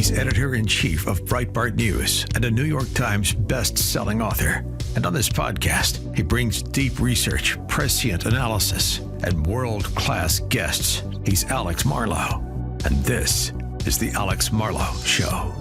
He's editor-in-chief of Breitbart News and a New York Times best-selling author. And on this podcast, he brings deep research, prescient analysis, and world-class guests. He's Alex Marlow, and this is The Alex Marlow Show.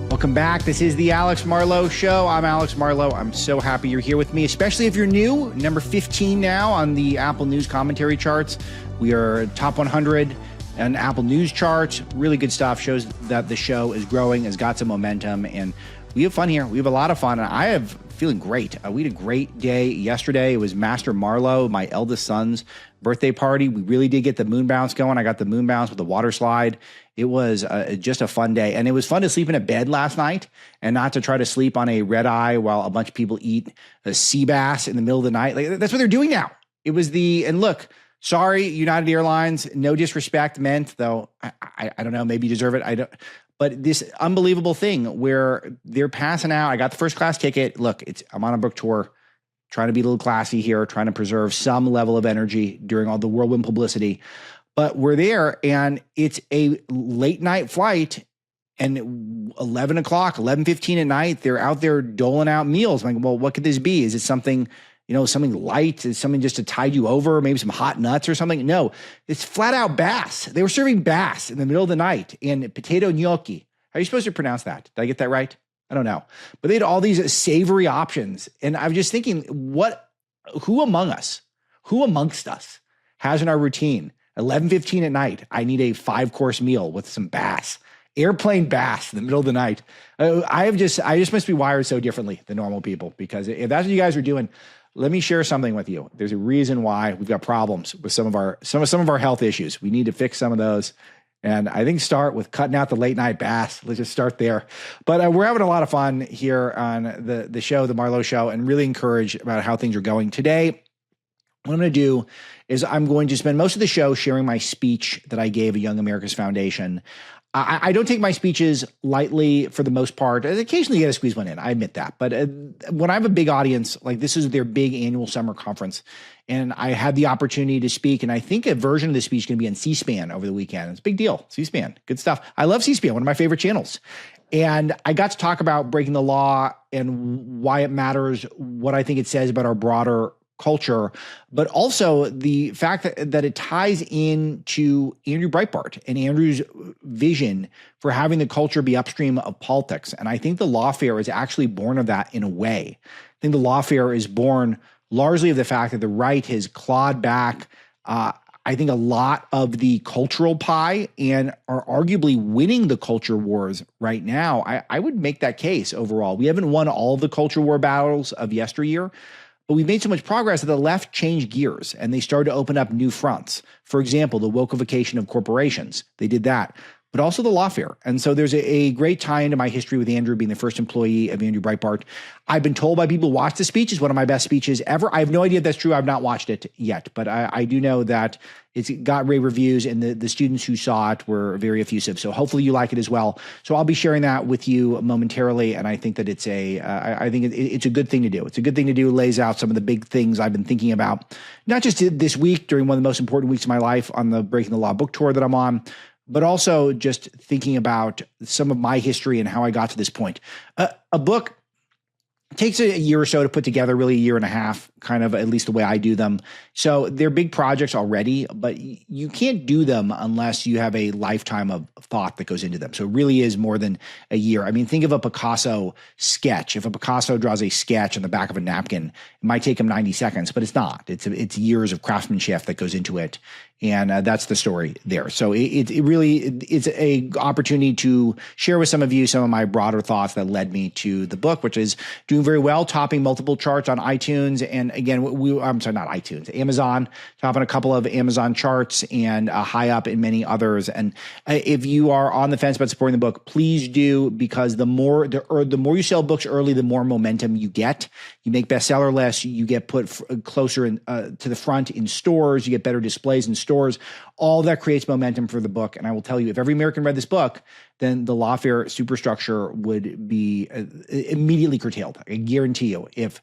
Welcome back. This is The Alex Marlow Show. I'm Alex Marlow. I'm so happy you're here with me, especially if you're new. Number 15 now on the Apple News commentary charts. We are top 100 on Apple News charts. Really good stuff. Shows that the show is growing, has got some momentum, and we have fun here. We have a lot of fun, and I have feeling great. We had a great day yesterday. It was Master Marlow, my eldest son's birthday party. We really did get the moon bounce going. I got the moon bounce with the water slide. It was just a fun day. And it was fun to sleep in a bed last night and not to try to sleep on a red eye while a bunch of people eat a sea bass in the middle of the night. Like, that's what they're doing now. It was and look, sorry, United Airlines, no disrespect meant, though, I don't know, maybe you deserve it. But this unbelievable thing where they're passing out. I got the first class ticket. Look, I'm on a book tour, trying to be a little classy here, trying to preserve some level of energy during all the whirlwind publicity. But we're there, and it's a late night flight, and 11 o'clock, 11:15 at night, they're out there doling out meals. I'm like, well, what could this be? Is it something, something light? Is it something just to tide you over? Maybe some hot nuts or something? No, it's flat out bass. They were serving bass in the middle of the night and potato gnocchi. How are you supposed to pronounce that? Did I get that right? I don't know. But they had all these savory options. And I'm just thinking, who amongst us has in our routine, 11:15 at night, I need a 5-course meal with some bass, airplane bass in the middle of the night. I just must be wired so differently than normal people, because if that's what you guys are doing, let me share something with you. There's a reason why we've got problems with some of our health issues. We need to fix some of those. And I think start with cutting out the late night bass. Let's just start there. But we're having a lot of fun here on the show, the Marlow Show, and really encouraged about how things are going today. What I'm going to do is I'm going to spend most of the show sharing my speech that I gave at Young America's Foundation. I don't take my speeches lightly for the most part. Occasionally you got to squeeze one in. I admit that. But when I have a big audience, like this is their big annual summer conference, and I had the opportunity to speak, and I think a version of the speech is going to be on C-SPAN over the weekend. It's a big deal. C-SPAN, good stuff. I love C-SPAN, one of my favorite channels. And I got to talk about breaking the law and why it matters, what I think it says about our broader culture, but also the fact that it ties into Andrew Breitbart and Andrew's vision for having the culture be upstream of politics. And I think the lawfare is actually born of that in a way. I think the lawfare is born largely of the fact that the right has clawed back, I think, a lot of the cultural pie and are arguably winning the culture wars right now. I would make that case overall. We haven't won all of the culture war battles of yesteryear, but we've made so much progress that the left changed gears and they started to open up new fronts. For example, the wokeification of corporations. They did that, but also the lawfare. And so there's a great tie into my history with Andrew being the first employee of Andrew Breitbart. I've been told by people who watch the speech, it's one of my best speeches ever. I have no idea if that's true. I've not watched it yet, but I do know that it's got rave reviews, and the students who saw it were very effusive. So hopefully you like it as well. So I'll be sharing that with you momentarily. And I think that it's it's a good thing to do. It's a good thing to do. It lays out some of the big things I've been thinking about, not just this week during one of the most important weeks of my life on the Breaking the Law book tour that I'm on, but also just thinking about some of my history and how I got to this point. A book takes a year or so to put together, really a year and a half, kind of at least the way I do them. So they're big projects already, but you can't do them unless you have a lifetime of thought that goes into them. So it really is more than a year. I mean, think of a Picasso sketch. If a Picasso draws a sketch on the back of a napkin, it might take him 90 seconds, but it's not. It's years of craftsmanship that goes into it. And that's the story there. So it's a opportunity to share with some of you some of my broader thoughts that led me to the book, which is doing very well, topping multiple charts on iTunes. And again, I'm sorry, not iTunes, Amazon, topping a couple of Amazon charts and high up in many others. And if you are on the fence about supporting the book, please do, because the more you sell books early, the more momentum you get. You make bestseller lists, you get put closer to the front in stores, you get better displays in stores. All that creates momentum for the book. And I will tell you, if every American read this book, then the lawfare superstructure would be immediately curtailed. I guarantee you, if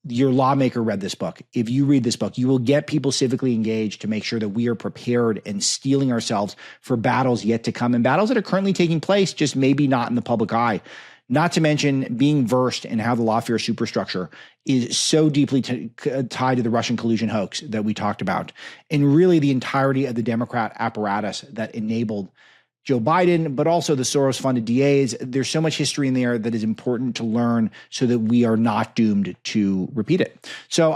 your lawmaker read this book, if you read this book, you will get people civically engaged to make sure that we are prepared and steeling ourselves for battles yet to come and battles that are currently taking place, just maybe not in the public eye. Not to mention being versed in how the lawfare superstructure is so deeply tied to the Russian collusion hoax that we talked about, and really the entirety of the Democrat apparatus that enabled Joe Biden, but also the Soros-funded DAs. There's so much history in there that is important to learn so that we are not doomed to repeat it. So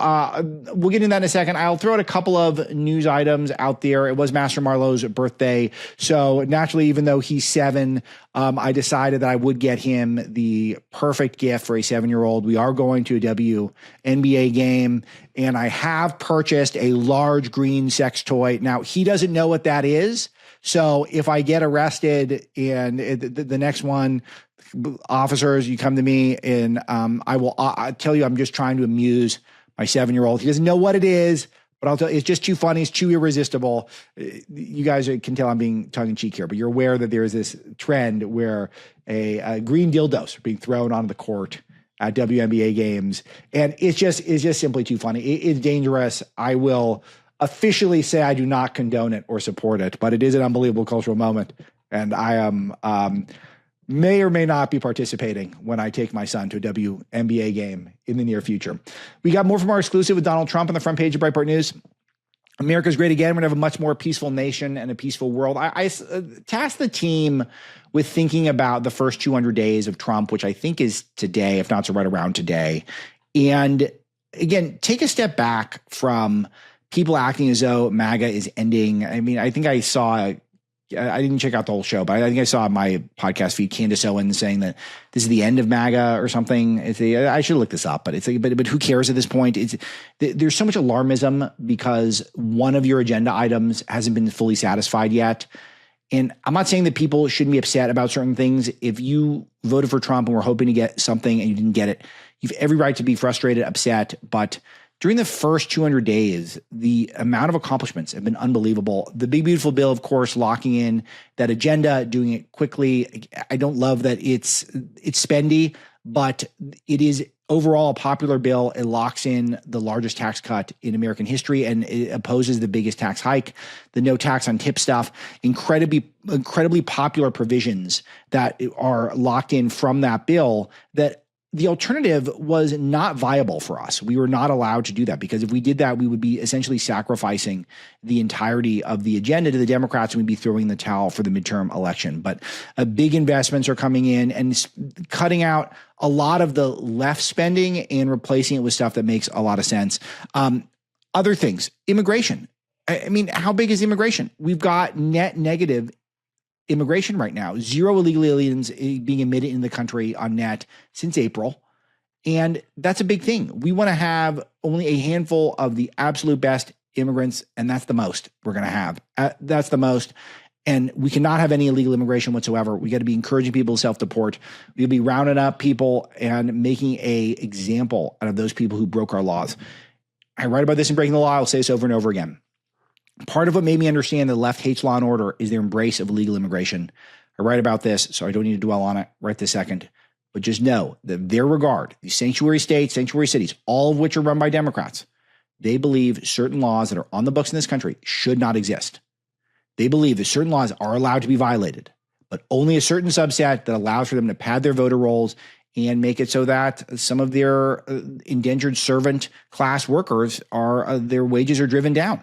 we'll get into that in a second. I'll throw out a couple of news items out there. It was Master Marlow's birthday. So naturally, even though he's 7, I decided that I would get him the perfect gift for a 7-year-old. We are going to a WNBA game, and I have purchased a large green sex toy. Now, he doesn't know what that is. So if I get arrested and the next one, officers, you come to me and I will tell you I'm just trying to amuse my 7-year-old. He doesn't know what it is, but I'll tell you, it's just too funny. It's too irresistible. You guys can tell I'm being tongue in cheek here, but you're aware that there's this trend where a green dildos are being thrown onto the court at WNBA games. And it's just simply too funny. It's dangerous. I will officially say I do not condone it or support it, but it is an unbelievable cultural moment. And I am may or may not be participating when I take my son to a WNBA game in the near future. We got more from our exclusive with Donald Trump on the front page of Breitbart News. America's great again. We're going to have a much more peaceful nation and a peaceful world. I tasked the team with thinking about the first 200 days of Trump, which I think is today, if not so right around today. And again, take a step back from people acting as though MAGA is ending. I mean, I think I didn't check out the whole show, but I think I saw on my podcast feed Candace Owens saying that this is the end of MAGA or something. I should look this up, but but who cares at this point? There's so much alarmism because one of your agenda items hasn't been fully satisfied yet. And I'm not saying that people shouldn't be upset about certain things. If you voted for Trump and were hoping to get something and you didn't get it, you have every right to be frustrated, upset, but during the first 200 days, the amount of accomplishments have been unbelievable. The big, beautiful bill, of course, locking in that agenda, doing it quickly. I don't love that it's spendy, but it is overall a popular bill. It locks in the largest tax cut in American history, and it opposes the biggest tax hike, the no tax on tip stuff, incredibly popular provisions that are locked in from that bill that the alternative was not viable for us. We were not allowed to do that because if we did that, we would be essentially sacrificing the entirety of the agenda to the Democrats and we'd be throwing the towel for the midterm election. But big investments are coming in and cutting out a lot of the left spending and replacing it with stuff that makes a lot of sense. Other things, immigration. I mean, how big is immigration? We've got net negative immigration right now, 0 illegal aliens being admitted in the country on net since April. And that's a big thing. We want to have only a handful of the absolute best immigrants, and that's the most we're going to have. That's the most. And we cannot have any illegal immigration whatsoever. We got to be encouraging people to self-deport. We'll be rounding up people and making a example out of those people who broke our laws. I write about this in Breaking the Law. I'll say this over and over again. Part of what made me understand that the left hates law and order is their embrace of illegal immigration. I write about this, so I don't need to dwell on it right this second. But just know that their regard, these sanctuary states, sanctuary cities, all of which are run by Democrats, they believe certain laws that are on the books in this country should not exist. They believe that certain laws are allowed to be violated, but only a certain subset that allows for them to pad their voter rolls and make it so that some of their indentured servant class workers their wages are driven down.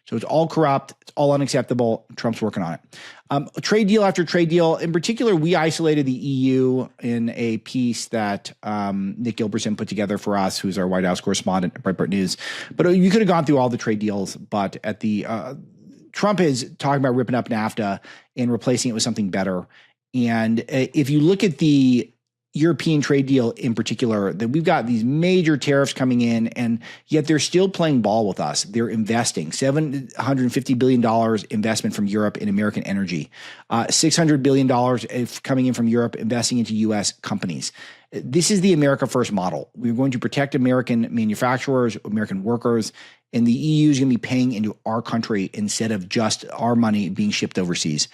So it's all corrupt. It's all unacceptable. Trump's working on it. Trade deal after trade deal. In particular, we isolated the EU in a piece that Nick Gilbertson put together for us, who's our White House correspondent at Breitbart News. But you could have gone through all the trade deals, but at the Trump is talking about ripping up NAFTA and replacing it with something better. And if you look at the European trade deal in particular, that we've got these major tariffs coming in, and yet they're still playing ball with us. They're investing $750 billion investment from Europe in American energy, $600 billion coming in from Europe, investing into U.S. companies. This is the America First model. We're going to protect American manufacturers, American workers, and the EU is going to be paying into our country instead of just our money being shipped overseas.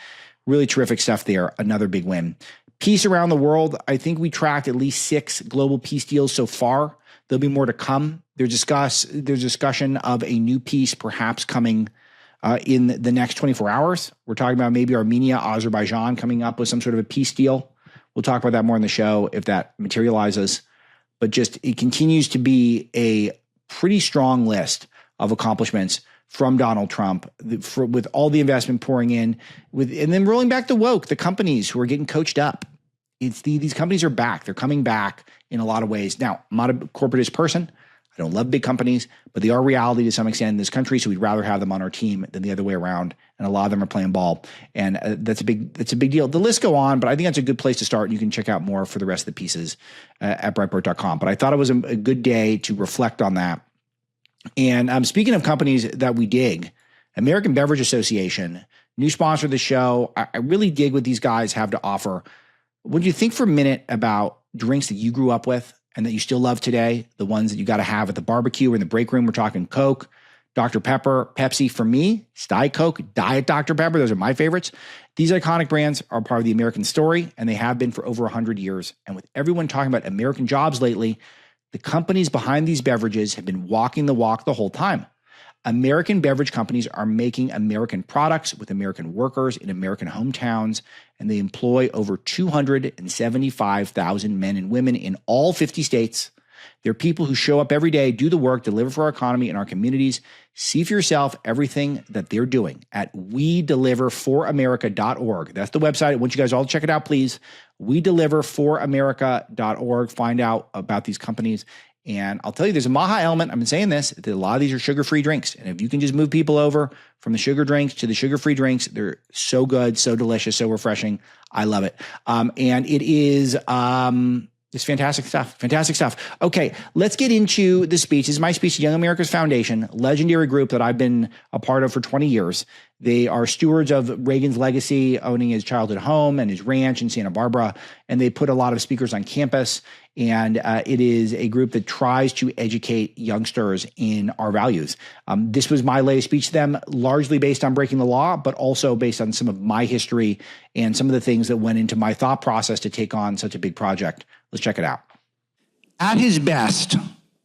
Really terrific stuff there. Another big win. Peace around the world. I think we tracked at least 6 global peace deals so far There'll be more to come. There's discussion of a new peace perhaps coming in the next 24 hours. We're talking about maybe Armenia, Azerbaijan coming up with some sort of a peace deal. We'll talk about that more in the show if that materializes. But just it continues to be a pretty strong list of accomplishments from Donald Trump with all the investment pouring in, and then rolling back the woke, the companies who are getting coached up. These companies are back. They're coming back in a lot of ways. Now, I'm not a corporatist person. I don't love big companies, but they are reality to some extent in this country. So we'd rather have them on our team than the other way around. And a lot of them are playing ball, and that's a big deal. The list go on, but I think that's a good place to start. And you can check out more for the rest of the pieces at Breitbart.com. But I thought it was a good day to reflect on that. And speaking of companies that we dig, American Beverage Association, new sponsor of the show. I really dig what these guys have to offer. What do you think for a minute about drinks that you grew up with and that you still love today? The ones that you got to have at the barbecue or in the break room. We're talking Coke, Dr. Pepper, Pepsi. For me, it's Diet Coke, Diet Dr. Pepper. Those are my favorites. These iconic brands are part of the American story, and they have been for over 100 years. And with everyone talking about American jobs lately, the companies behind these beverages have been walking the walk the whole time. American beverage companies are making American products with American workers in American hometowns, and they employ over 275,000 men and women in all 50 states. They're people who show up every day, do the work, deliver for our economy and our communities. See for yourself everything that they're doing at wedeliverforamerica.org. That's the website. I want you guys all to check it out, please. wedeliverforamerica.org. Find out about these companies. And I'll tell you, there's a Maha element. I've been saying this, that a lot of these are sugar-free drinks. And if you can just move people over from the sugar drinks to the sugar-free drinks, they're so good, so delicious, so refreshing. I love it. And it is it's fantastic stuff. Fantastic stuff. Okay, let's get into the speech. This is my speech to Young America's Foundation, legendary group that I've been a part of for 20 years. They are stewards of Reagan's legacy, owning his childhood home and his ranch in Santa Barbara. And they put a lot of speakers on campus. And it is a group that tries to educate youngsters in our values. This was my latest speech to them, largely based on breaking the law, but also based on some of my history and some of the things that went into my thought process to take on such a big project. Let's check it out. At his best,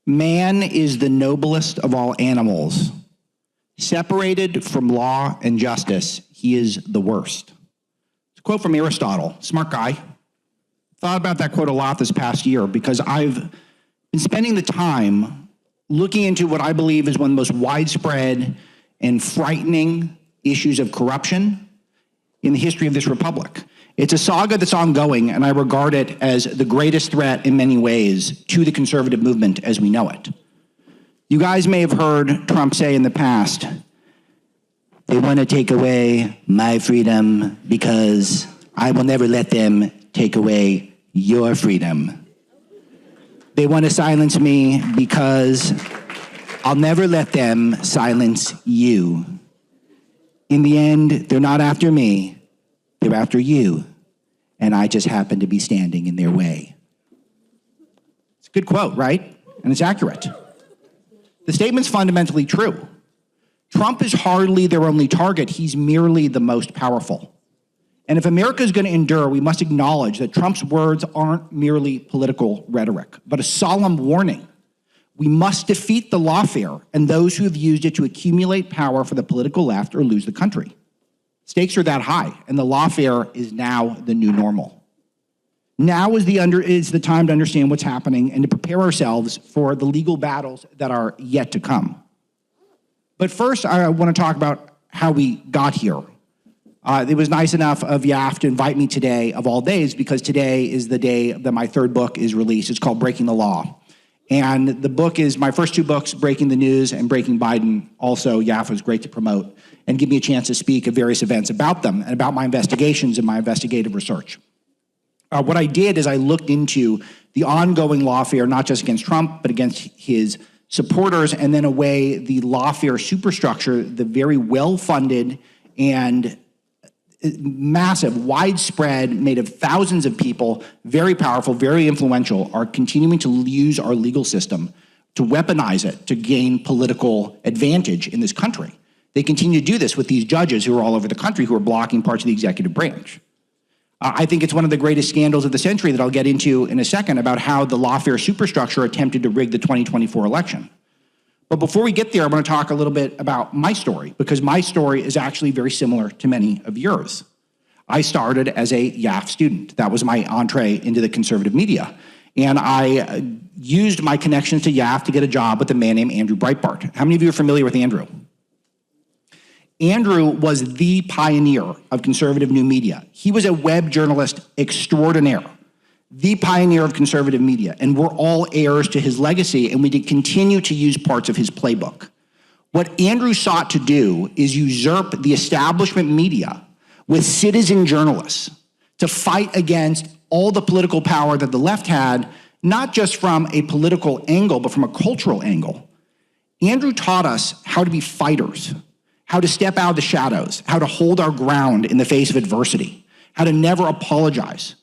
man is the noblest of all animals. Separated from law and justice, he is the worst. It's a quote from Aristotle, smart guy. Thought about that quote a lot this past year because I've been spending the time looking into what I believe is one of the most widespread and frightening issues of corruption in the history of this republic. It's a saga that's ongoing, and I regard it as the greatest threat in many ways to the conservative movement as we know it. You guys may have heard Trump say in the past, they want to take away my freedom because I will never let them take away your freedom. They want to silence me because I'll never let them silence you. In the end, they're not after me. They're after you, and I just happen to be standing in their way. It's a good quote, right? And it's accurate. The statement's fundamentally true. Trump is hardly their only target. He's merely the most powerful. And if America is going to endure, we must acknowledge that Trump's words aren't merely political rhetoric, but a solemn warning. We must defeat the lawfare and those who have used it to accumulate power for the political left or lose the country. Stakes are that high, and the lawfare is now the new normal. Now is the time to understand what's happening and to prepare ourselves for the legal battles that are yet to come. But first, I want to talk about how we got here. It was nice enough of YAF to invite me today, of all days, because today is the day that my third book is released. It's called Breaking the Law. And the book is my first two books, Breaking the News and Breaking Biden. Also, YAF was great to promote and give me a chance to speak at various events about them and about my investigations and my investigative research. What I did is I looked into the ongoing lawfare, not just against Trump, but against his supporters, and then away the lawfare superstructure, the very well-funded and massive, widespread, made of thousands of people, very powerful, very influential, are continuing to use our legal system to weaponize it, to gain political advantage in this country. They continue to do this with these judges who are all over the country who are blocking parts of the executive branch. I think it's one of the greatest scandals of the century that I'll get into in a second about how the lawfare superstructure attempted to rig the 2024 election. But before we get there, I want to talk a little bit about my story, because my story is actually very similar to many of yours. I started as a YAF student. That was my entree into the conservative media. And I used my connections to YAF to get a job with a man named Andrew Breitbart. How many of you are familiar with Andrew? Andrew was the pioneer of conservative new media. He was a web journalist extraordinaire, the pioneer of conservative media, and we're all heirs to his legacy, and we did continue to use parts of his playbook. What Andrew sought to do is usurp the establishment media with citizen journalists to fight against all the political power that the left had, not just from a political angle, but from a cultural angle. Andrew taught us how to be fighters, how to step out of the shadows, how to hold our ground in the face of adversity, how to never apologize.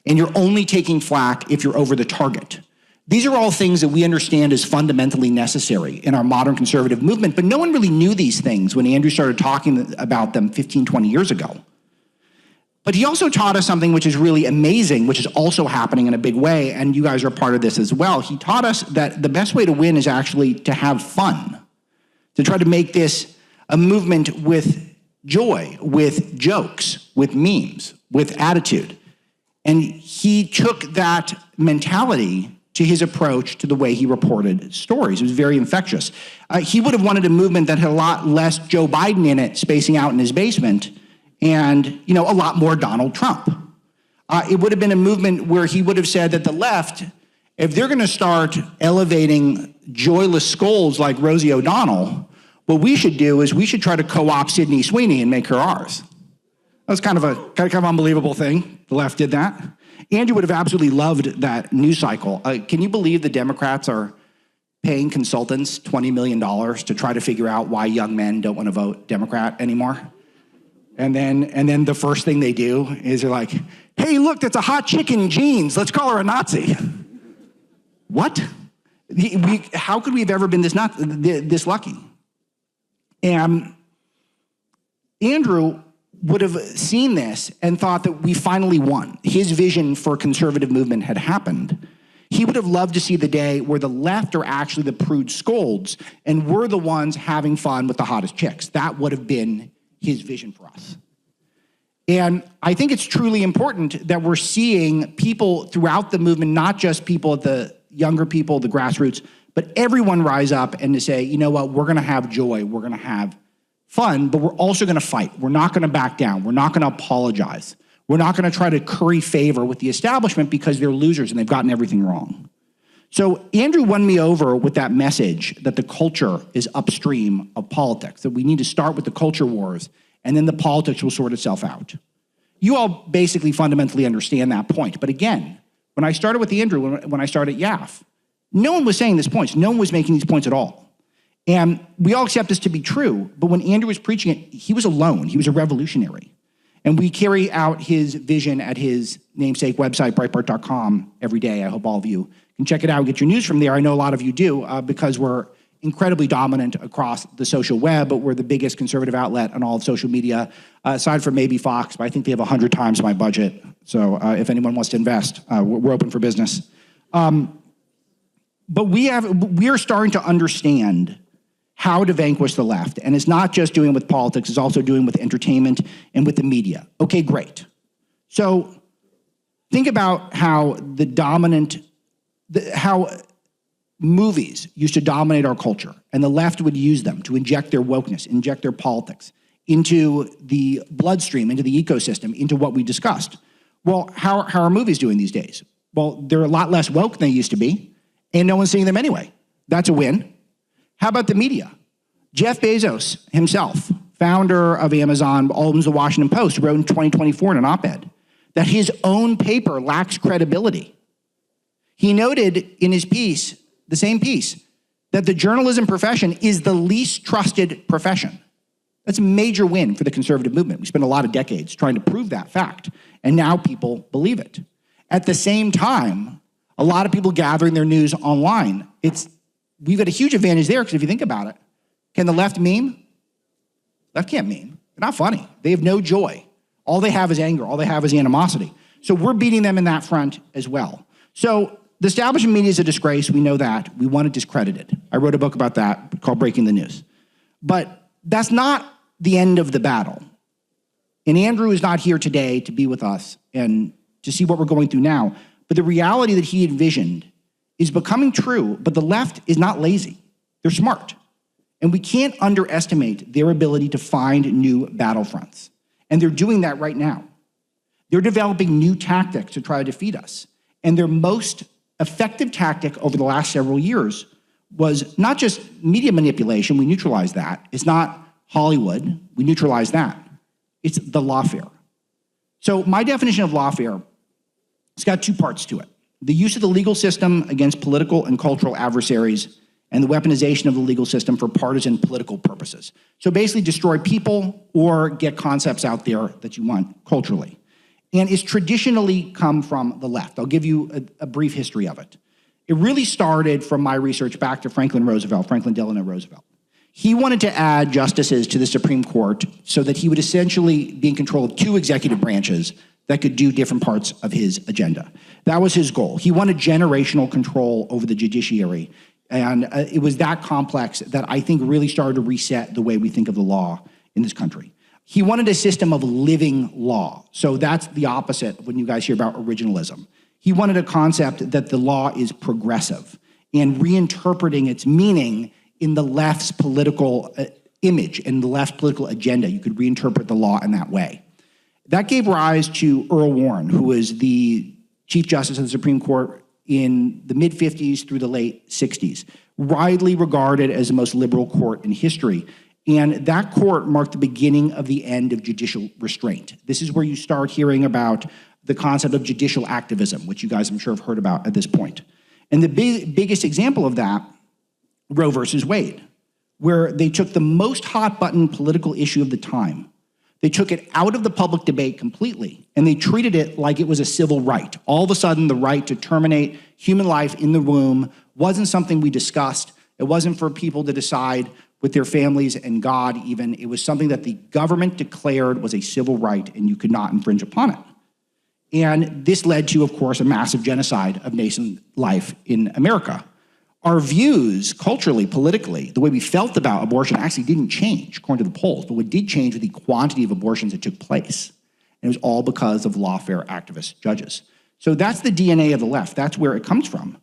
And you're only taking flack if you're over the target. These are all things that we understand as fundamentally necessary in our modern conservative movement, but no one really knew these things when Andrew started talking about them 15, 20 years ago. But he also taught us something which is really amazing, which is also happening in a big way, and you guys are part of this as well. He taught us that the best way to win is actually to have fun, to try to make this a movement with joy, with jokes, with memes, with attitude. And he took that mentality to his approach to the way he reported stories. It was very infectious. He would have wanted a movement that had a lot less Joe Biden in it, spacing out in his basement, and a lot more Donald Trump. It would have been a movement where he would have said that the left, if they're going to start elevating joyless scolds like Rosie O'Donnell, what we should do is we should try to co-opt Sydney Sweeney and make her ours. That was kind of an unbelievable thing. The left did that. Andrew would have absolutely loved that news cycle. Can you believe the Democrats are paying consultants $20 million to try to figure out why young men don't want to vote Democrat anymore? And then the first thing they do is they're like, hey, look, that's a hot chick in jeans. Let's call her a Nazi. What? How could we have ever been this lucky? And Andrew would have seen this and thought that we finally won. His vision for conservative movement had happened. He would have loved to see the day where the left are actually the prude scolds and we're the ones having fun with the hottest chicks. That would have been his vision for us. And I think it's truly important that we're seeing people throughout the movement, not just people at the younger people, the grassroots, but everyone rise up and to say, you know what, we're going to have joy, we're going to have fun, but we're also going to fight. We're not going to back down. We're not going to apologize. We're not going to try to curry favor with the establishment because they're losers and they've gotten everything wrong. So Andrew won me over with that message that the culture is upstream of politics, that we need to start with the culture wars and then the politics will sort itself out. You all basically fundamentally understand that point. But again, when I started with Andrew, when I started at YAF, no one was saying these points. No one was making these points at all. And we all accept this to be true, but when Andrew was preaching it, he was alone. He was a revolutionary. And we carry out his vision at his namesake website, Breitbart.com, every day. I hope all of you can check it out and get your news from there. I know a lot of you do because we're incredibly dominant across the social web, but we're the biggest conservative outlet on all of social media, aside from maybe Fox, but I think they have 100 times my budget. So if anyone wants to invest, we're open for business. But we are starting to understand how to vanquish the left. And it's not just doing it with politics, it's also doing it with entertainment and with the media. Okay, great. So think about how how movies used to dominate our culture, and the left would use them to inject their wokeness, inject their politics into the bloodstream, into the ecosystem, into what we discussed. Well, how are movies doing these days? Well, they're a lot less woke than they used to be, and no one's seeing them anyway. That's a win. How about the media? Jeff Bezos himself, founder of Amazon, owns the Washington Post, wrote in 2024 in an op-ed that his own paper lacks credibility. He noted in his piece, the same piece, that the journalism profession is the least trusted profession. That's a major win for the conservative movement. We spent a lot of decades trying to prove that fact, and now people believe it. At the same time, a lot of people gathering their news online. We've got a huge advantage there because if you think about it, can the left meme? Left can't meme. They're not funny. They have no joy. All they have is anger. All they have is animosity. So we're beating them in that front as well. So the establishment media is a disgrace. We know that. We want it discredited. I wrote a book about that called Breaking the News. But that's not the end of the battle. And Andrew is not here today to be with us and to see what we're going through now. But the reality that he envisioned is becoming true, but the left is not lazy. They're smart. And we can't underestimate their ability to find new battlefronts. And they're doing that right now. They're developing new tactics to try to defeat us. And their most effective tactic over the last several years was not just media manipulation, we neutralized that. It's not Hollywood, we neutralized that. It's the lawfare. So my definition of lawfare, it's got two parts to it. The use of the legal system against political and cultural adversaries, and the weaponization of the legal system for partisan political purposes. So basically destroy people or get concepts out there that you want culturally. And it's traditionally come from the left. I'll give you a brief history of it. It really started from my research back to Franklin Delano Roosevelt. He wanted to add justices to the Supreme Court so that he would essentially be in control of two executive branches that could do different parts of his agenda. That was his goal. He wanted generational control over the judiciary. And it was that complex that I think really started to reset the way we think of the law in this country. He wanted a system of living law. So that's the opposite when you guys hear about originalism. He wanted a concept that the law is progressive and reinterpreting its meaning in the left's political image and the left's political agenda. You could reinterpret the law in that way. That gave rise to Earl Warren, who was the Chief Justice of the Supreme Court in the mid-50s through the late 60s, widely regarded as the most liberal court in history. And that court marked the beginning of the end of judicial restraint. This is where you start hearing about the concept of judicial activism, which you guys I'm sure have heard about at this point. And the biggest example of that, Roe versus Wade, where they took the most hot-button political issue of the time. They took it out of the public debate completely, and they treated it like it was a civil right. All of a sudden, the right to terminate human life in the womb wasn't something we discussed. It wasn't for people to decide with their families and God even. It was something that the government declared was a civil right, and you could not infringe upon it. And this led to, of course, a massive genocide of nascent life in America. Our views, culturally, politically, the way we felt about abortion actually didn't change, according to the polls, but what did change was the quantity of abortions that took place. And it was all because of lawfare activist judges. So that's the DNA of the left. That's where it comes from.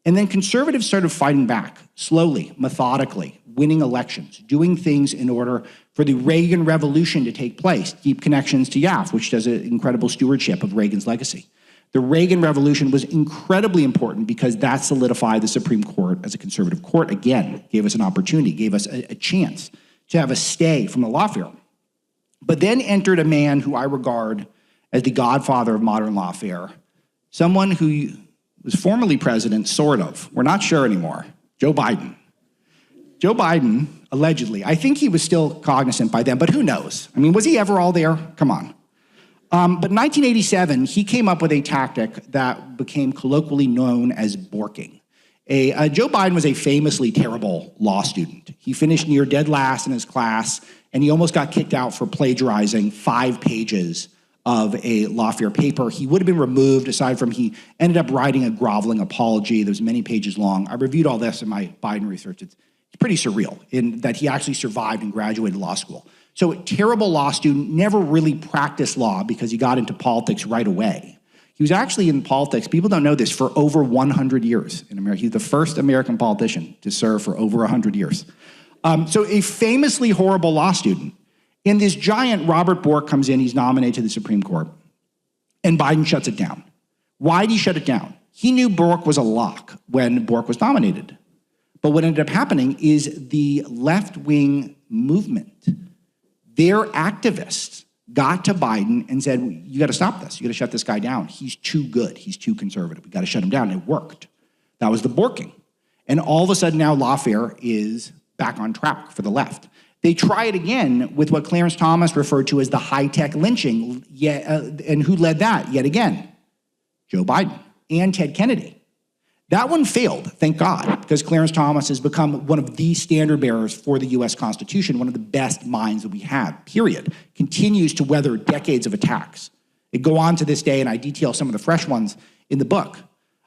And then conservatives started fighting back, slowly, methodically, winning elections, doing things in order for the Reagan Revolution to take place, deep connections to YAF, which does an incredible stewardship of Reagan's legacy. The Reagan Revolution was incredibly important because that solidified the Supreme Court as a conservative court. Again, gave us an opportunity, gave us a chance to have a stay from the lawfare. But then entered a man who I regard as the godfather of modern lawfare, someone who was formerly president, sort of. We're not sure anymore. Joe Biden. Joe Biden, allegedly, I think he was still cognizant by then, but who knows? I mean, was he ever all there? Come on. But in 1987, he came up with a tactic that became colloquially known as borking. Joe Biden was a famously terrible law student. He finished near dead last in his class, and he almost got kicked out for plagiarizing 5 pages of a lawfare paper. He would have been removed, aside from he ended up writing a groveling apology that was many pages long. I reviewed all this in my Biden research. It's pretty surreal in that he actually survived and graduated law school. So a terrible law student, never really practiced law because he got into politics right away. He was actually in politics, people don't know this, for over 100 years in America. He's the first American politician to serve for over 100 years. So a famously horrible law student. And this giant Robert Bork comes in, he's nominated to the Supreme Court, and Biden shuts it down. Why did he shut it down? He knew Bork was a lock when Bork was nominated. But what ended up happening is the left-wing movement, their activists got to Biden and said, you got to stop this. You got to shut this guy down. He's too good. He's too conservative. We got to shut him down. And it worked. That was the borking. And all of a sudden now lawfare is back on track for the left. They try it again with what Clarence Thomas referred to as the high-tech lynching. And who led that yet again? Joe Biden and Ted Kennedy. That one failed, thank God, because Clarence Thomas has become one of the standard bearers for the U.S. Constitution, one of the best minds that we have, period. Continues to weather decades of attacks. They go on to this day, and I detail some of the fresh ones in the book.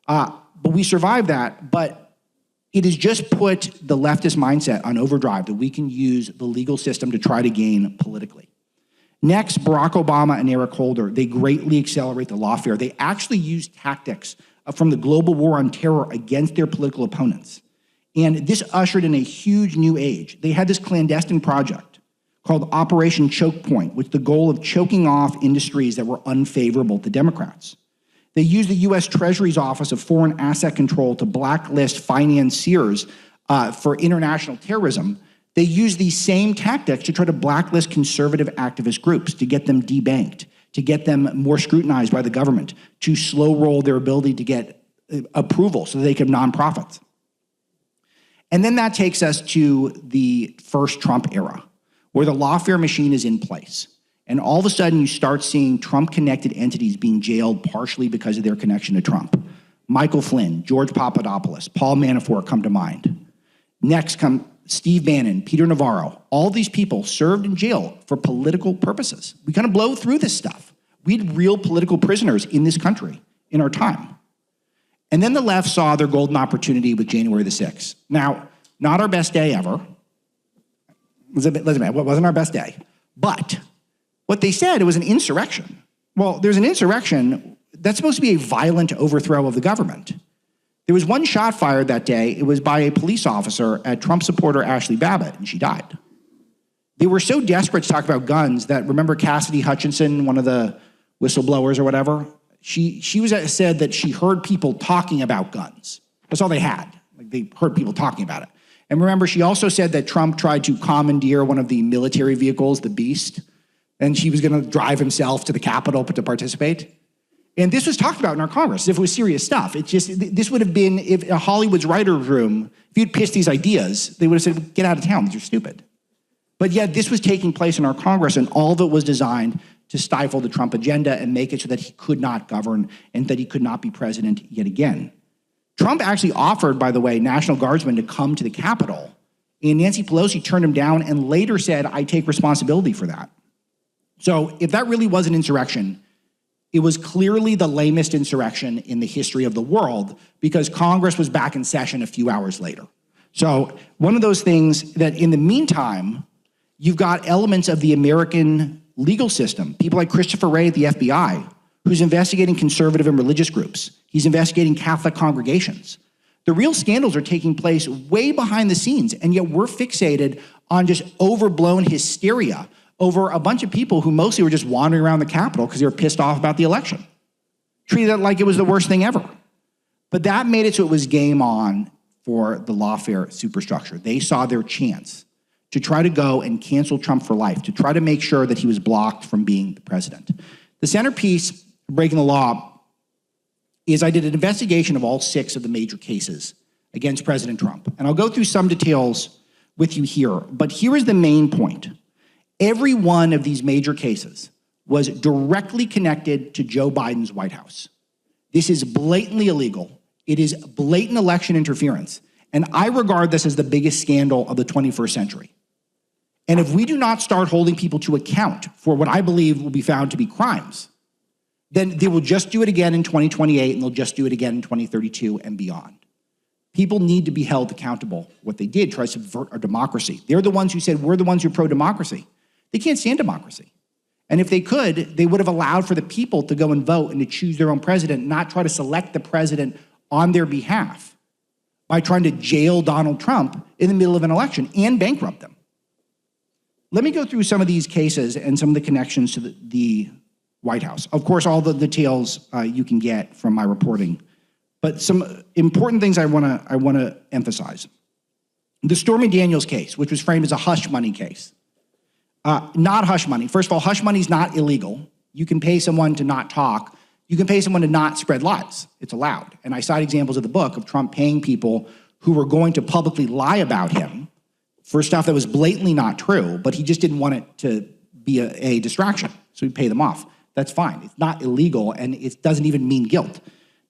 But we survived that, but it has just put the leftist mindset on overdrive that we can use the legal system to try to gain politically. Next, Barack Obama and Eric Holder, they greatly accelerate the lawfare. They actually use tactics from the global war on terror against their political opponents. And this ushered in a huge new age. They had this clandestine project called Operation Choke Point, with the goal of choking off industries that were unfavorable to Democrats. They used the U.S. Treasury's Office of Foreign Asset Control to blacklist financiers for international terrorism. They used these same tactics to try to blacklist conservative activist groups, to get them debanked, to get them more scrutinized by the government, to slow roll their ability to get approval so that they could have nonprofits. And then that takes us to the first Trump era, where the lawfare machine is in place. And all of a sudden, you start seeing Trump-connected entities being jailed partially because of their connection to Trump. Michael Flynn, George Papadopoulos, Paul Manafort come to mind. Next come Steve Bannon, Peter Navarro. All these people served in jail for political purposes. We kind of blow through this stuff. We had real political prisoners in this country in our time. And then the left saw their golden opportunity with January the 6th. Now, not our best day ever. It wasn't our best day. But what they said, it was an insurrection. Well, there's an insurrection. That's supposed to be a violent overthrow of the government. There was one shot fired that day. It was by a police officer at Trump supporter Ashley Babbitt, and she died. They were so desperate to talk about guns that, remember Cassidy Hutchinson, one of the whistleblowers or whatever? She said that she heard people talking about guns. That's all they had. Like, they heard people talking about it. And remember, she also said that Trump tried to commandeer one of the military vehicles, the Beast, and she was going to drive himself to the Capitol to participate. And this was talked about in our Congress as if it was serious stuff. This would have been, if Hollywood's writer's room, if you'd pitched these ideas, they would have said, get out of town, these are stupid. But yet this was taking place in our Congress, and all of it was designed to stifle the Trump agenda and make it so that he could not govern and that he could not be president yet again. Trump actually offered, by the way, National Guardsmen to come to the Capitol, and Nancy Pelosi turned him down and later said, I take responsibility for that. So if that really was an insurrection, it was clearly the lamest insurrection in the history of the world, because Congress was back in session a few hours later. So one of those things that in the meantime, you've got elements of the American legal system, people like Christopher Wray at the FBI, who's investigating conservative and religious groups. He's investigating Catholic congregations. The real scandals are taking place way behind the scenes, and yet we're fixated on just overblown hysteria over a bunch of people who mostly were just wandering around the Capitol because they were pissed off about the election. Treated it like it was the worst thing ever. But that made it so it was game on for the lawfare superstructure. They saw their chance to try to go and cancel Trump for life, to try to make sure that he was blocked from being the president. The centerpiece of breaking the law is I did an investigation of all 6 of the major cases against President Trump. And I'll go through some details with you here, but here is the main point. Every one of these major cases was directly connected to Joe Biden's White House. This is blatantly illegal. It is blatant election interference. And I regard this as the biggest scandal of the 21st century. And if we do not start holding people to account for what I believe will be found to be crimes, then they will just do it again in 2028, and they'll just do it again in 2032 and beyond. People need to be held accountable for what they did, try to subvert our democracy. They're the ones who said, we're the ones who are pro-democracy. They can't stand democracy. And if they could, they would have allowed for the people to go and vote and to choose their own president, not try to select the president on their behalf by trying to jail Donald Trump in the middle of an election and bankrupt them. Let me go through some of these cases and some of the connections to the White House. Of course, all the details you can get from my reporting, but some important things I want to emphasize. The Stormy Daniels case, which was framed as a hush money case. Not hush money. First of all, hush money is not illegal. You can pay someone to not talk. You can pay someone to not spread lies. It's allowed. And I cite examples of the book of Trump paying people who were going to publicly lie about him for stuff that was blatantly not true, but he just didn't want it to be a distraction. So he paid them off. That's fine. It's not illegal, and it doesn't even mean guilt.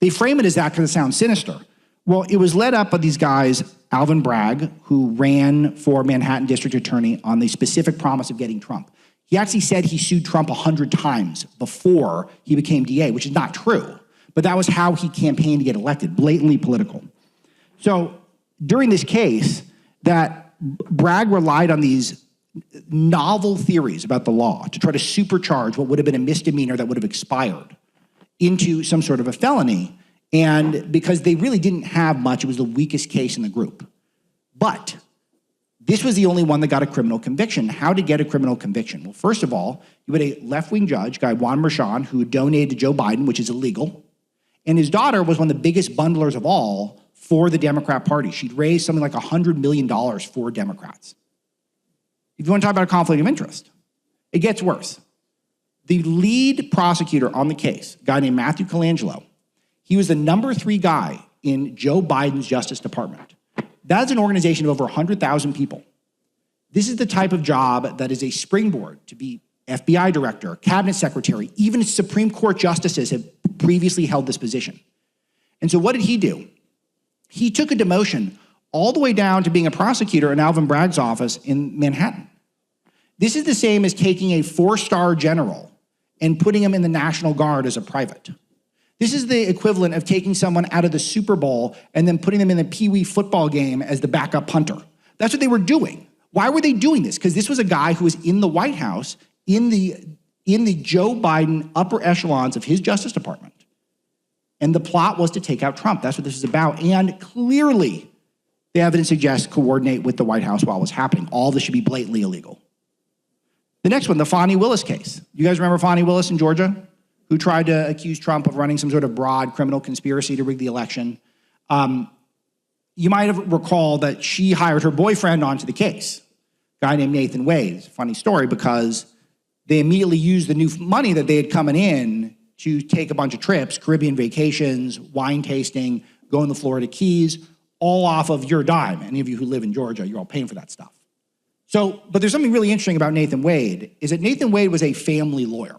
They frame it as that because it sounds sinister. Well, it was led up by these guys, Alvin Bragg, who ran for Manhattan District Attorney on the specific promise of getting Trump. He actually said he sued Trump 100 times before he became DA, which is not true. But that was how he campaigned to get elected, blatantly political. So during this case, that Bragg relied on these novel theories about the law to try to supercharge what would have been a misdemeanor that would have expired into some sort of a felony. And because they really didn't have much, it was the weakest case in the group. But this was the only one that got a criminal conviction. How to get a criminal conviction? Well, first of all, you had a left-wing judge, guy Juan Merchan, who donated to Joe Biden, which is illegal. And his daughter was one of the biggest bundlers of all for the Democrat Party. She'd raised something like $100 million for Democrats. If you want to talk about a conflict of interest, it gets worse. The lead prosecutor on the case, a guy named Matthew Colangelo, he was the number 3 guy in Joe Biden's Justice Department. That's an organization of over 100,000 people. This is the type of job that is a springboard to be FBI director, cabinet secretary, even Supreme Court justices have previously held this position. And so what did he do? He took a demotion all the way down to being a prosecutor in Alvin Bragg's office in Manhattan. This is the same as taking a 4-star general and putting him in the National Guard as a private. This is the equivalent of taking someone out of the Super Bowl and then putting them in the Pee Wee football game as the backup punter. That's what they were doing. Why were they doing this? Because this was a guy who was in the White House, in the Joe Biden upper echelons of his Justice Department. And the plot was to take out Trump. That's what this is about. And clearly, the evidence suggests coordinate with the White House while it was happening. All this should be blatantly illegal. The next one, the Fani Willis case. You guys remember Fani Willis in Georgia, who tried to accuse Trump of running some sort of broad criminal conspiracy to rig the election? You might have recalled that she hired her boyfriend onto the case, a guy named Nathan Wade. It's a funny story because they immediately used the new money that they had coming in to take a bunch of trips, Caribbean vacations, wine tasting, going to the Florida Keys, all off of your dime. Any of you who live in Georgia, you're all paying for that stuff. So, but there's something really interesting about Nathan Wade, is that Nathan Wade was a family lawyer.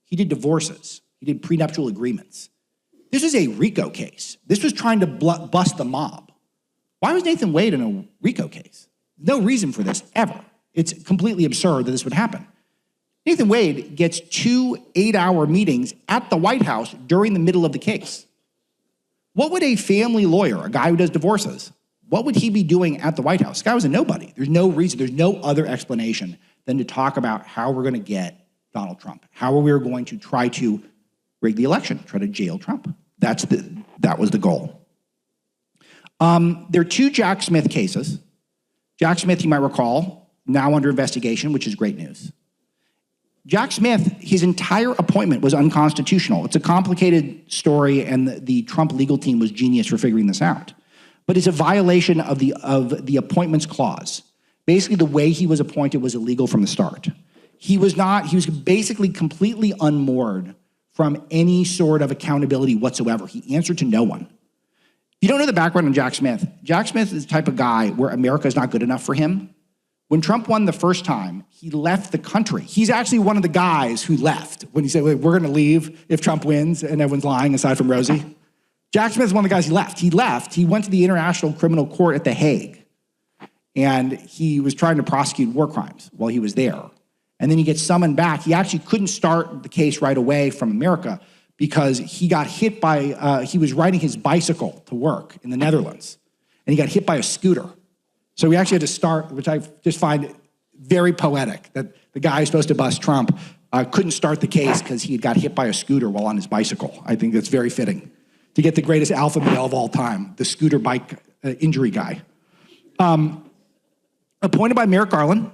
He did divorces. He did prenuptial agreements. This was a RICO case. This was trying to bust the mob. Why was Nathan Wade in a RICO case? No reason for this, ever. It's completely absurd that this would happen. Nathan Wade gets 2 8-hour meetings at the White House during the middle of the case. What would a family lawyer, a guy who does divorces, what would he be doing at the White House? This guy was a nobody. There's no reason, there's no other explanation than to talk about how we're going to get Donald Trump, how we are going to try to rig the election, try to jail Trump. That was the goal. There are 2 Jack Smith cases. Jack Smith, you might recall, now under investigation, which is great news. Jack Smith, his entire appointment was unconstitutional. It's a complicated story, and the Trump legal team was genius for figuring this out. But it's a violation of the appointments clause. Basically, the way he was appointed was illegal from the start. He was basically completely unmoored from any sort of accountability whatsoever. He answered to no one. You don't know the background on Jack Smith. Jack Smith is the type of guy where America is not good enough for him. When Trump won the first time, he left the country. He's actually one of the guys who left when he said, we're going to leave if Trump wins, and everyone's lying aside from Rosie. Jack Smith is one of the guys he left. He went to the International Criminal Court at The Hague, and he was trying to prosecute war crimes while he was there. And then he gets summoned back. He actually couldn't start the case right away from America because he got hit by, he was riding his bicycle to work in the Netherlands, and he got hit by a scooter. So we actually had to start, which I just find very poetic, that the guy who's supposed to bust Trump couldn't start the case because he had got hit by a scooter while on his bicycle. I think that's very fitting to get the greatest alpha male of all time, the scooter bike injury guy. Appointed by Merrick Garland.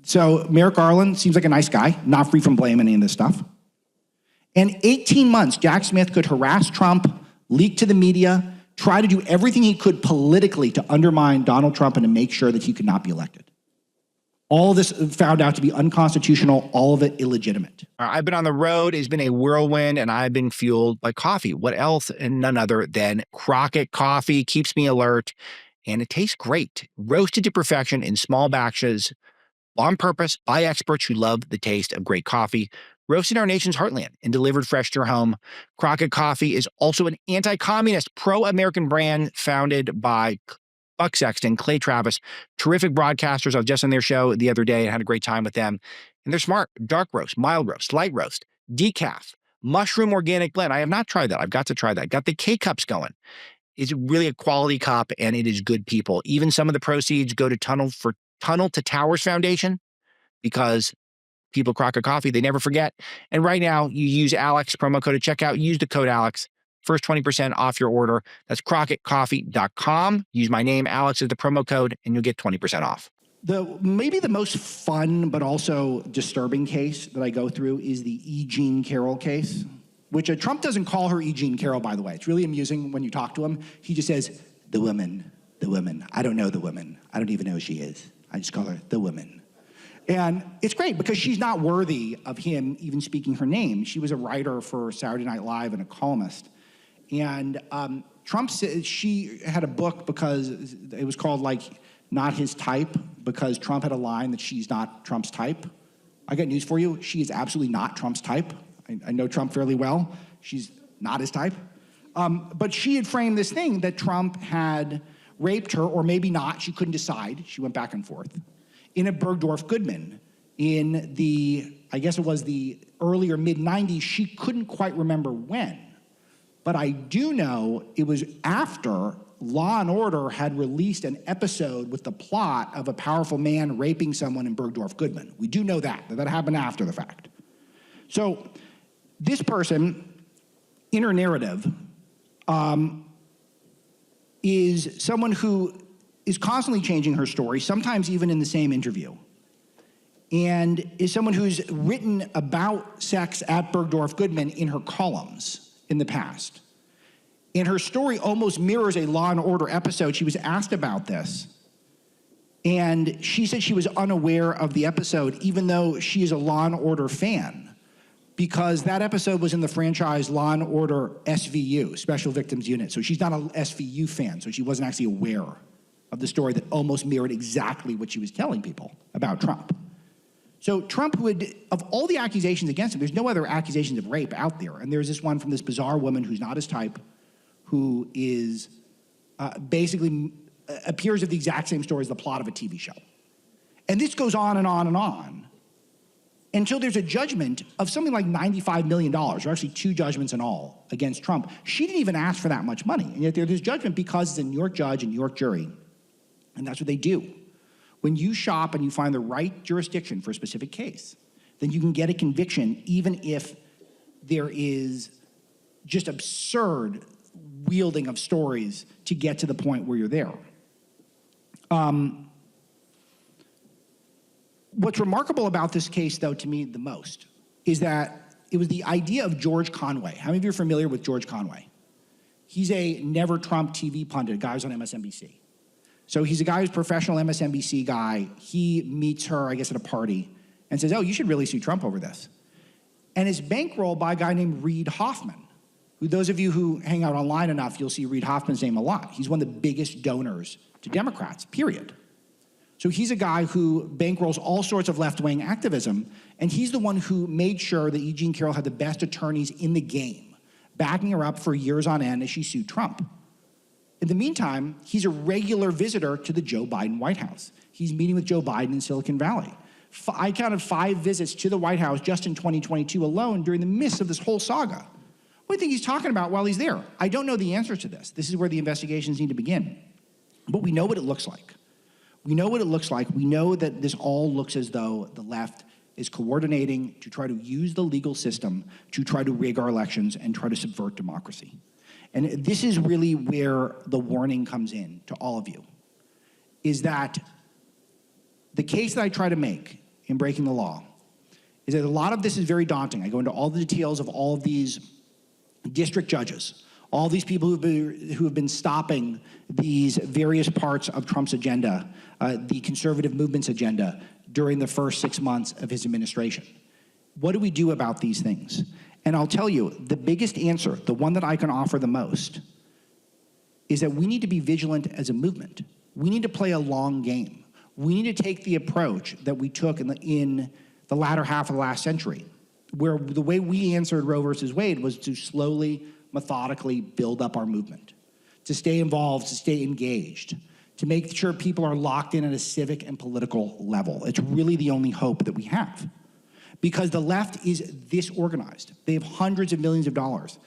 So Merrick Garland seems like a nice guy, not free from blame any of this stuff. And 18 months, Jack Smith could harass Trump, leak to the media, try to do everything he could politically to undermine Donald Trump and to make sure that he could not be elected. All of this found out to be unconstitutional, all of it illegitimate. I've been on the road. It's been a whirlwind, and I've been fueled by coffee. What else? And none other than Crockett coffee. Keeps me alert, and it tastes great. Roasted to perfection in small batches, on purpose by experts who love the taste of great coffee. roasted our nation's heartland and delivered fresh to your home. Crockett Coffee is also an anti-communist, pro-American brand founded by Buck Sexton, Clay Travis, terrific broadcasters. I was just on their show the other day and had a great time with them. And they're smart. Dark roast, mild roast, light roast, decaf, mushroom organic blend. I have not tried that. I've got to try that. Got the K-Cups going. It's really a quality cup, and it is good people. Even some of the proceeds go to Tunnel to Towers Foundation, because people Crockett Coffee, they never forget. And right now, you use Alex promo code at checkout. Use the code Alex. First 20% off your order. That's crockettcoffee.com. Use my name, Alex, as the promo code, and you'll get 20% off. Maybe the most fun but also disturbing case that I go through is the E. Jean Carroll case, which Trump doesn't call her E. Jean Carroll, by the way. It's really amusing when you talk to him. He just says, the woman. I don't know the woman. I don't even know who she is. I just call her the woman. And it's great because she's not worthy of him even speaking her name. She was a writer for Saturday Night Live and a columnist. And Trump said she had a book because it was called, like, Not His Type, because Trump had a line that she's not Trump's type. I got news for you. She is absolutely not Trump's type. I know Trump fairly well. She's not his type. But she had framed this thing that Trump had raped her, or maybe not. She couldn't decide. She went back and forth. In a Bergdorf Goodman in the, I guess it was the earlier mid-90s. She couldn't quite remember when. But I do know it was after Law and Order had released an episode with the plot of a powerful man raping someone in Bergdorf Goodman. We do know that happened after the fact. So this person, in her narrative, is someone who is constantly changing her story, sometimes even in the same interview, and is someone who's written about sex at Bergdorf Goodman in her columns in the past. And her story almost mirrors a Law and Order episode. She was asked about this, and she said she was unaware of the episode, even though she is a Law and Order fan, because that episode was in the franchise Law and Order SVU, Special Victims Unit. So she's not an SVU fan, so she wasn't actually aware of the story that almost mirrored exactly what she was telling people about Trump. So Trump, who had, of all the accusations against him, there's no other accusations of rape out there. And there's this one from this bizarre woman who's not his type, who is basically appears of the exact same story as the plot of a TV show. And this goes on and on and on until there's a judgment of something like $95 million, or actually 2 judgments in all, against Trump. She didn't even ask for that much money. And yet there's judgment because it's a New York judge and New York jury. And that's what they do. When you shop and you find the right jurisdiction for a specific case, then you can get a conviction even if there is just absurd wielding of stories to get to the point where you're there. What's remarkable about this case, though, to me the most, is that it was the idea of George Conway. How many of you are familiar with George Conway? He's a never Trump TV pundit, a guy who's on MSNBC. So he's a guy who's a professional MSNBC guy. He meets her, I guess, at a party and says, oh, you should really sue Trump over this. And it's bankrolled by a guy named Reid Hoffman, who, those of you who hang out online enough, you'll see Reid Hoffman's name a lot. He's one of the biggest donors to Democrats, period. So he's a guy who bankrolls all sorts of left-wing activism, and he's the one who made sure that E. Jean Carroll had the best attorneys in the game, backing her up for years on end as she sued Trump. In the meantime, he's a regular visitor to the Joe Biden White House. He's meeting with Joe Biden in Silicon Valley. I counted 5 visits to the White House just in 2022 alone during the midst of this whole saga. What do you think he's talking about while he's there? I don't know the answer to this. This is where the investigations need to begin. But we know what it looks like. We know what it looks like. We know that this all looks as though the left is coordinating to try to use the legal system to try to rig our elections and try to subvert democracy. And this is really where the warning comes in to all of you, is that the case that I try to make in Breaking the Law is that a lot of this is very daunting. I go into all the details of all of these district judges, all these people who have been stopping these various parts of Trump's agenda, the conservative movement's agenda, during the first 6 months of his administration. What do we do about these things? And I'll tell you, the biggest answer, the one that I can offer the most, is that we need to be vigilant as a movement. We need to play a long game. We need to take the approach that we took in the latter half of the last century, where the way we answered Roe versus Wade was to slowly, methodically build up our movement, to stay involved, to stay engaged, to make sure people are locked in at a civic and political level. It's really the only hope that we have. Because the left is disorganized. They have hundreds of millions of dollars.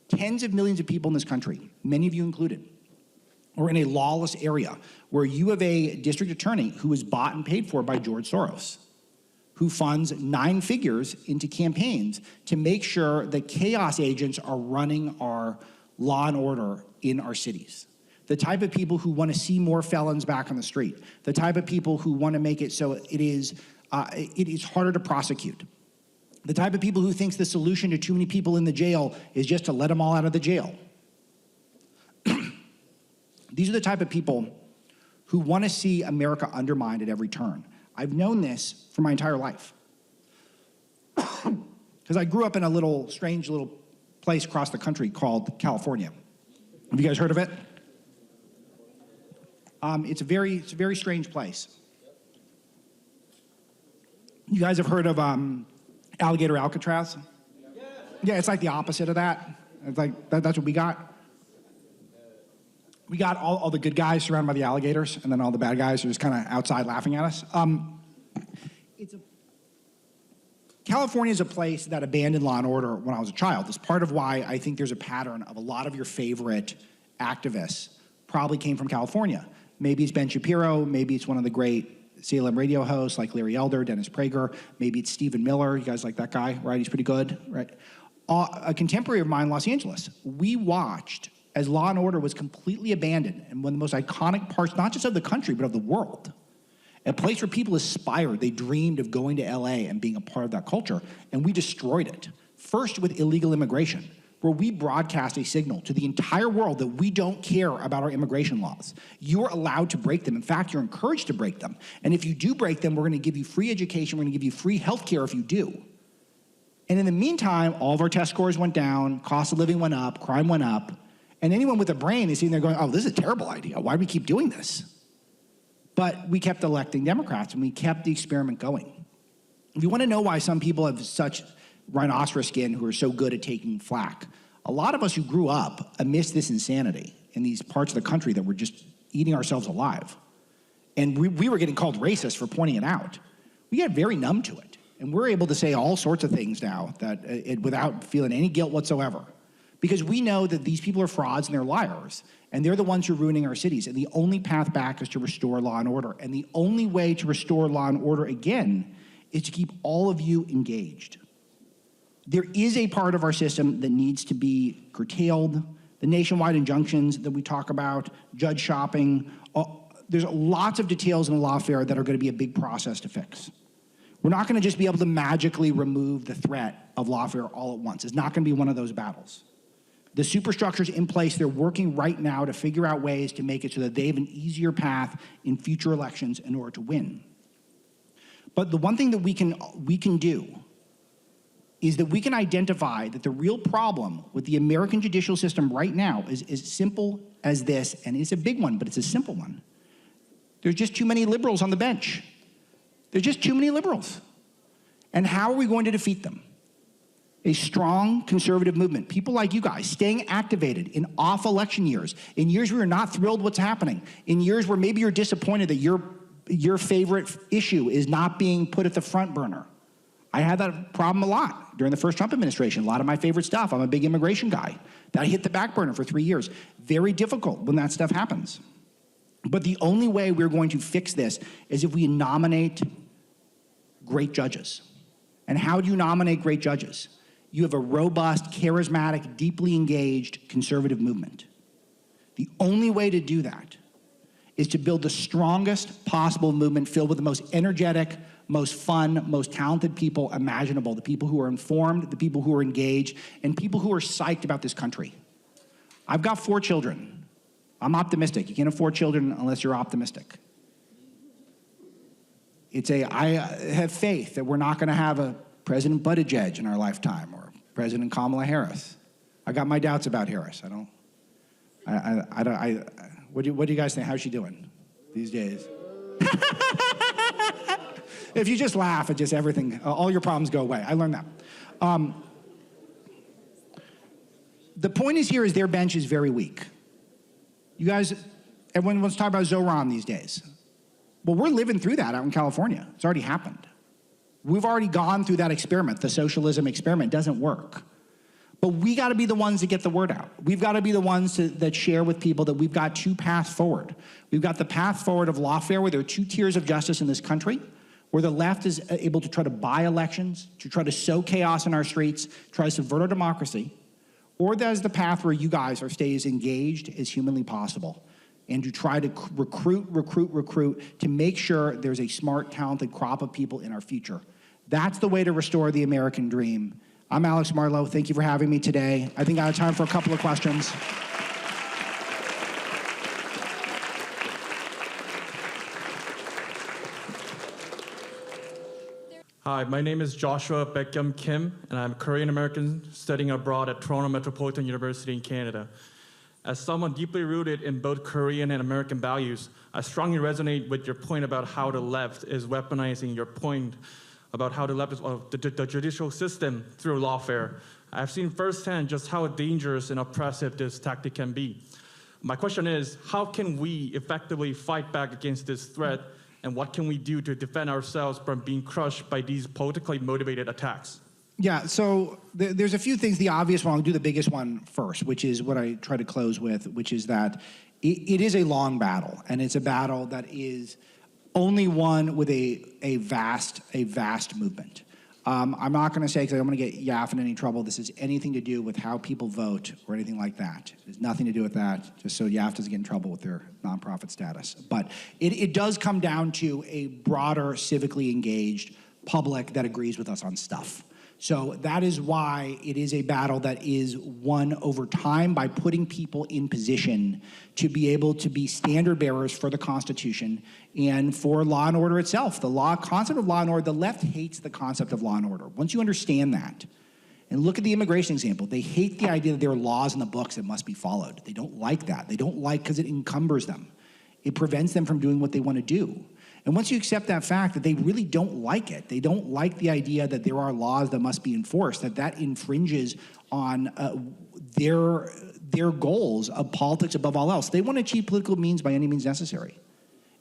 Tens of millions of people in this country, many of you included, are in a lawless area where you have a district attorney who is bought and paid for by George Soros, who funds 9 figures into campaigns to make sure that chaos agents are running our law and order in our cities. The type of people who want to see more felons back on the street. The type of people who want to make it so it is harder to prosecute. The type of people who thinks the solution to too many people in the jail is just to let them all out of the jail. These are the type of people who want to see America undermined at every turn. I've known this for my entire life. Because I grew up in a little strange little place across the country called California. Have you guys heard of it? It's a very strange place. You guys have heard of Alligator Alcatraz? Yeah, it's like the opposite of that. It's like that's what we got. We got all the good guys surrounded by the alligators, and then all the bad guys are just kind of outside laughing at us. California is a place that abandoned law and order when I was a child. It's part of why I think there's a pattern of a lot of your favorite activists probably came from California. Maybe it's Ben Shapiro, maybe it's one of the great CLM radio hosts like Larry Elder, Dennis Prager, maybe it's Stephen Miller. You guys like that guy, right? He's pretty good, right? A contemporary of mine in Los Angeles, we watched as law and order was completely abandoned and one of the most iconic parts, not just of the country, but of the world. A place where people aspired, they dreamed of going to LA and being a part of that culture, and we destroyed it. First with illegal immigration, where we broadcast a signal to the entire world that we don't care about our immigration laws. You're allowed to break them. In fact, you're encouraged to break them. And if you do break them, we're gonna give you free education, we're gonna give you free healthcare if you do. And in the meantime, all of our test scores went down, cost of living went up, crime went up, and anyone with a brain is sitting there going, oh, this is a terrible idea. Why do we keep doing this? But we kept electing Democrats, and we kept the experiment going. If you want to know why some people have such rhinoceros skin who are so good at taking flack, a lot of us who grew up amidst this insanity in these parts of the country that were just eating ourselves alive, and we were getting called racist for pointing it out, we got very numb to it. And we're able to say all sorts of things now that without feeling any guilt whatsoever. Because we know that these people are frauds and they're liars, and they're the ones who are ruining our cities. And the only path back is to restore law and order. And the only way to restore law and order again is to keep all of you engaged. There is a part of our system that needs to be curtailed. The nationwide injunctions that we talk about, judge shopping, there's lots of details in the lawfare that are going to be a big process to fix. We're not going to just be able to magically remove the threat of lawfare all at once. It's not going to be one of those battles. The superstructure's in place. They're working right now to figure out ways to make it so that they have an easier path in future elections in order to win. But the one thing that we can do is that we can identify that the real problem with the American judicial system right now is as simple as this, and it's a big one, but it's a simple one. There's just too many liberals on the bench. There's just too many liberals. And how are we going to defeat them? A strong conservative movement, people like you guys, staying activated in off election years, in years where you're not thrilled what's happening, in years where maybe you're disappointed that your favorite issue is not being put at the front burner. I had that problem a lot during the first Trump administration. A lot of my favorite stuff, I'm a big immigration guy. That hit the back burner for 3 years. Very difficult when that stuff happens. But the only way we're going to fix this is if we nominate great judges. And how do you nominate great judges? You have a robust, charismatic, deeply engaged conservative movement. The only way to do that is to build the strongest possible movement filled with the most energetic, most fun, most talented people imaginable, the people who are informed, the people who are engaged, and people who are psyched about this country. I've got 4 children. I'm optimistic. You can't afford children unless you're optimistic. I have faith that we're not going to have a President Buttigieg in our lifetime or President Kamala Harris. I got my doubts about Harris. What do you guys think? How's she doing these days? If you just laugh at just everything, all your problems go away. I learned that. The point is here is their bench is very weak. You guys, everyone wants to talk about Zoran these days. Well, we're living through that out in California. It's already happened. We've already gone through that experiment. The socialism experiment doesn't work. But we got to be the ones that get the word out. We've got to be the ones that share with people that we've got two paths forward. We've got the path forward of lawfare, where there are two tiers of justice in this country, where the left is able to try to buy elections, to try to sow chaos in our streets, try to subvert our democracy. Or there's the path where you guys stay as engaged as humanly possible and to try to recruit to make sure there's a smart, talented crop of people in our future. That's the way to restore the American dream. I'm Alex Marlow. Thank you for having me today. I think I have time for a couple of questions. Hi, my name is Joshua Beckham Kim, and I'm a Korean-American studying abroad at Toronto Metropolitan University in Canada. As someone deeply rooted in both Korean and American values, I strongly resonate with your point about how the left is weaponizing your point about how the left is the judicial system through lawfare. I've seen firsthand just how dangerous and oppressive this tactic can be. My question is, how can we effectively fight back against this threat, and what can we do to defend ourselves from being crushed by these politically motivated attacks? Yeah, so there's a few things. The obvious one, I'll do the biggest one first, which is what I try to close with, which is that it is a long battle, and it's a battle that is only won with a vast movement. I'm not going to say, because I don't want to get Yaf in any trouble, this has anything to do with how people vote or anything like that. It has nothing to do with that, just so Yaf doesn't get in trouble with their nonprofit status. But it does come down to a broader, civically engaged public that agrees with us on stuff. So that is why it is a battle that is won over time by putting people in position to be able to be standard bearers for the Constitution and for law and order itself. The concept of law and order, the left hates the concept of law and order. Once you understand that, and look at the immigration example, they hate the idea that there are laws in the books that must be followed. They don't like that. They don't like because it encumbers them. It prevents them from doing what they want to do. And once you accept that fact that they really don't like it, they don't like the idea that there are laws that must be enforced, that infringes on their goals of politics above all else. They want to achieve political means by any means necessary.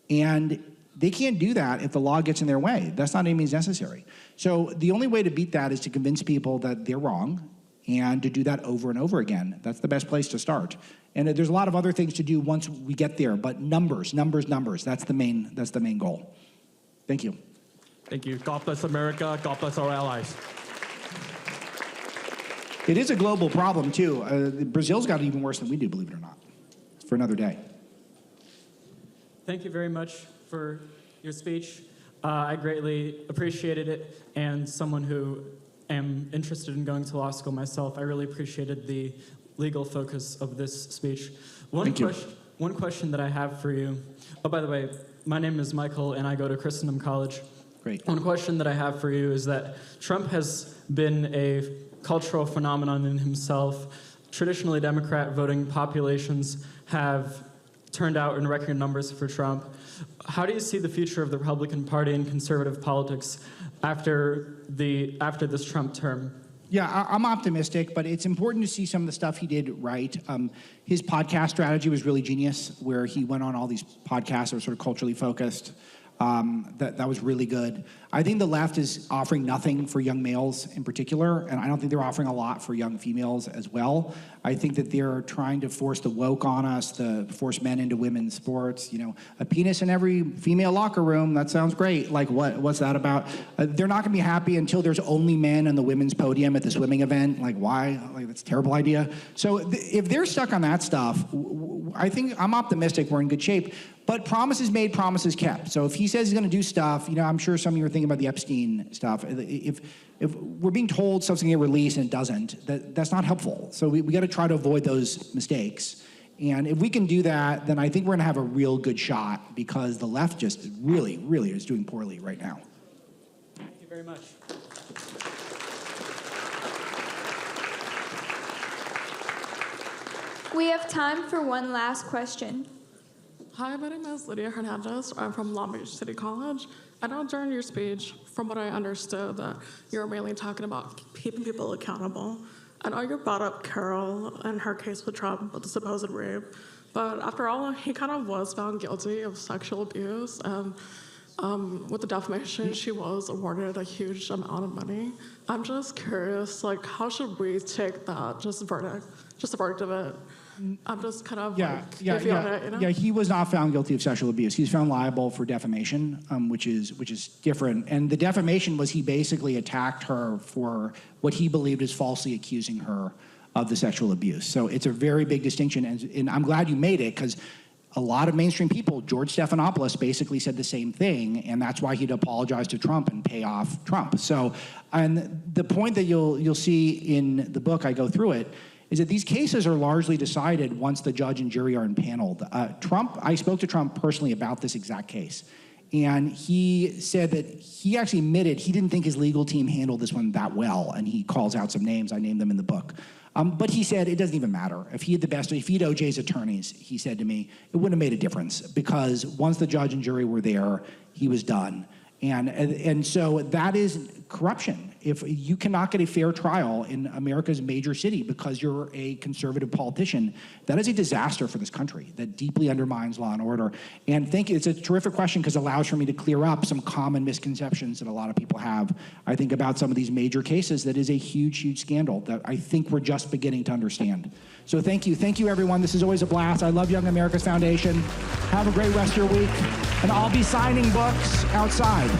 And they can't do that if the law gets in their way. That's not any means necessary. So the only way to beat that is to convince people that they're wrong and to do that over and over again. That's the best place to start. And there's a lot of other things to do once we get there, but numbers. That's the main goal. Thank you. Thank you. God bless America. God bless our allies. It is a global problem, too. Brazil's got it even worse than we do, believe it or not. It's for another day. Thank you very much for your speech. I greatly appreciated it, and someone who am interested in going to law school myself, I really appreciated the legal focus of this speech. One question that I have for you. Oh, by the way, my name is Michael, and I go to Christendom College. Great. One question that I have for you is that Trump has been a cultural phenomenon in himself. Traditionally, Democrat voting populations have turned out in record numbers for Trump. How do you see the future of the Republican Party and conservative politics after this Trump term? Yeah, I'm optimistic, but it's important to see some of the stuff he did right. His podcast strategy was really genius, where he went on all these podcasts that were sort of culturally focused. That was really good. I think the left is offering nothing for young males in particular, and I don't think they're offering a lot for young females as well. I think that they're trying to force the woke on us, to force men into women's sports. You know, a penis in every female locker room, that sounds great. Like, what's that about? They're not going to be happy until there's only men on the women's podium at the swimming event. Like, why? Like, that's a terrible idea. So if they're stuck on that stuff, I think I'm optimistic we're in good shape. But promises made, promises kept. So if he says he's going to do stuff, you know, I'm sure some of you are thinking about the Epstein stuff. If we're being told something's going to get released and it doesn't, that's not helpful. So we got to try to avoid those mistakes. And if we can do that, then I think we're going to have a real good shot, because the left just really, really is doing poorly right now. Thank you very much. We have time for one last question. Hi, my name is Lydia Hernandez. I'm from Long Beach City College. I know during your speech, from what I understood, that you were mainly talking about keeping people accountable. I know you brought up Carol and her case with Trump with the supposed rape, but after all, he kind of was found guilty of sexual abuse, and with the defamation, she was awarded a huge amount of money. I'm just curious, like, how should we take that, just the verdict of it? I'm just kind of iffy on it, you know? Yeah, he was not found guilty of sexual abuse. He was found liable for defamation, which is different. And the defamation was he basically attacked her for what he believed is falsely accusing her of the sexual abuse. So it's a very big distinction, and I'm glad you made it, because a lot of mainstream people, George Stephanopoulos basically said the same thing, and that's why he'd apologize to Trump and pay off Trump. So, and the point that you'll see in the book, I go through it, is that these cases are largely decided once the judge and jury are impaneled. I spoke to Trump personally about this exact case, and he said that he actually admitted he didn't think his legal team handled this one that well, and he calls out some names. I named them in the book. But he said it doesn't even matter. If he had OJ's attorneys, he said to me, it wouldn't have made a difference, because once the judge and jury were there, he was done. And so that is corruption. If you cannot get a fair trial in America's major city because you're a conservative politician, that is a disaster for this country. That deeply undermines law and order. And it's a terrific question, because it allows for me to clear up some common misconceptions that a lot of people have, I think, about some of these major cases. That is a huge, huge scandal that I think we're just beginning to understand. So thank you. Thank you, everyone. This is always a blast. I love Young America's Foundation. Have a great rest of your week. And I'll be signing books outside.